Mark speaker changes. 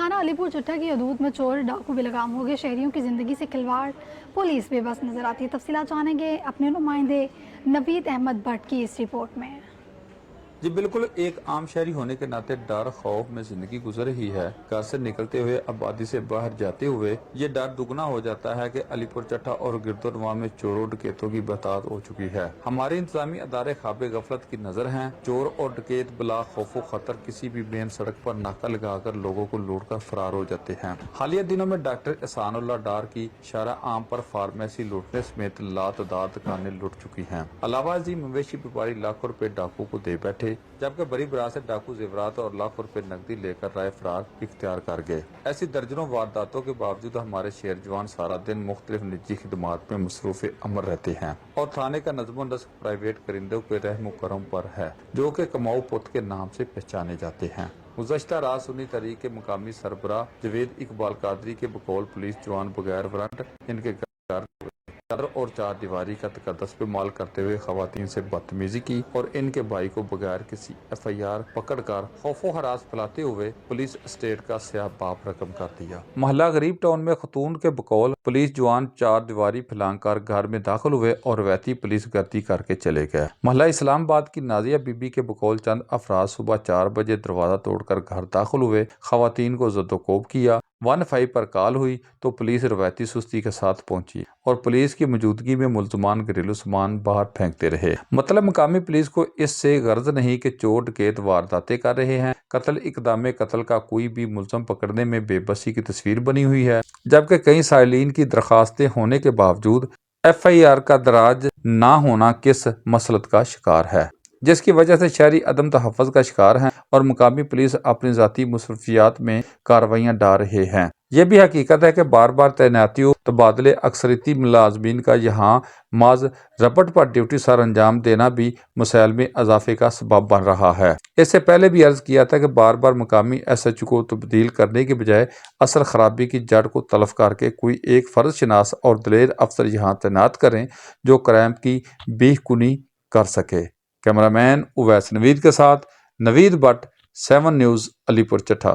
Speaker 1: थाना अलीपुर चट्टा की हदूद में चोर डाकू बेलगाम हो गए। शहरियों की जिंदगी से खिलवाड़, पुलिस बेबस नजर आती है। तफसीलात जानेंगे अपने नुमाइंदे नवीद अहमद भट्ट की इस रिपोर्ट में।
Speaker 2: जी बिल्कुल, एक आम शहरी होने के नाते डर खौफ में जिंदगी गुजर रही है। घर से निकलते हुए आबादी से बाहर जाते हुए ये डर दुगना हो जाता है कि अलीपुर चट्टा और गिरदोनवा में चोरों डकैतों की बहतात हो चुकी है। हमारे इंतजामी अदारे खाबे गफलत की नजर हैं। चोर और डकैत बिला खौफो खतर किसी भी मेन सड़क पर नाका लगाकर लोगों को लूट कर फरार हो जाते हैं। हालिया दिनों में डॉक्टर एहसानुल्लाह डार की शारा आम पर फार्मेसी लूटने समेत लातदार दुकानें लूट चुकी हैं। अलावा जी मवेशी व्यापारी लाखों रुपए डाकू को दे बैठे, जबकि बड़ी बरात से डाकू जेवरात और लाखों रुपए नकदी लेकर राय फरार इख्तियार कर गए। ऐसी दर्जनों वारदातों के बावजूद हमारे शेर जवान सारा दिन मुख्तलिफ निजी खिदमात में मसरूफ अमर रहते हैं और थाने का नज़्म नस्क प्राइवेट करिंदों के रहम करम पर है, जो कि कमाऊ पुत के नाम से पहचाने जाते हैं। गुज़श्ता रात सुन्नी तहरीक के मुकामी सरबराह जवेद इकबाल कादरी के बकौल पुलिस जवान बगैर वारंट इनके घर और चार दीवारी का तकद्दस पे माल करते हुए खवातीन से बदतमीजी की और इनके भाई को बगैर किसी FIR पकड़कर खौफो हरास फैलाते हुए पुलिस स्टेट का स्याह बाप रकम कर दिया। मोहल्ला गरीब टाउन में खतून के बकौल पुलिस जवान चार दीवारी फैलाकर घर में दाखिल हुए और रवायती पुलिस गर्दी करके चले गए। मोहल्ला इस्लामाबाद की नाजिया बीबी के बकौल चंद अफराद सुबह 4 बजे दरवाजा तोड़कर घर दाखिल हुए। खवातीन को जद्दोकोब किया। 15 पर कॉल हुई तो पुलिस रवायती सुस्ती के साथ पहुंची और पुलिस की मौजूदगी में मुल्ज़मान घरेलू सामान बाहर फेंकते रहे। मतलब मकामी पुलिस को इससे गर्ज नहीं कि चोर डकैत वारदातें कर रहे हैं। कत्ल इक़दाम कत्ल का कोई भी मुल्ज़म पकड़ने में बेबसी की तस्वीर बनी हुई है, जबकि कई साइलिन की दरखास्तें होने के बावजूद FIR का दराज ना होना किस मसलत का शिकार है, जिसकी वजह से शहरी अदम तहफ़्फ़ुज़ का शिकार हैं और मुकामी पुलिस अपनी ज़ाती मुसरफियात में कार्रवाइयाँ डाल रहे हैं। यह भी हकीकत है कि बार बार तैनातियों तबादले अक्सरियती मुलाजमीन का यहाँ माज रपट पर ड्यूटी सर अंजाम देना भी मसाइल में इजाफे का सबब बन रहा है। इससे पहले भी अर्ज किया था कि बार बार मुकामी SHO को तब्दील करने के बजाय असल खराबी की जड़ को तलफ करके कोई एक फर्ज शनास और दलेर अफसर यहाँ तैनात करें जो क्राइम की बेखुनी कर सके। कैमरामैन उवैस नवीद के साथ नवीद भट्ट, 7 न्यूज़, अलीपुर चट्टा।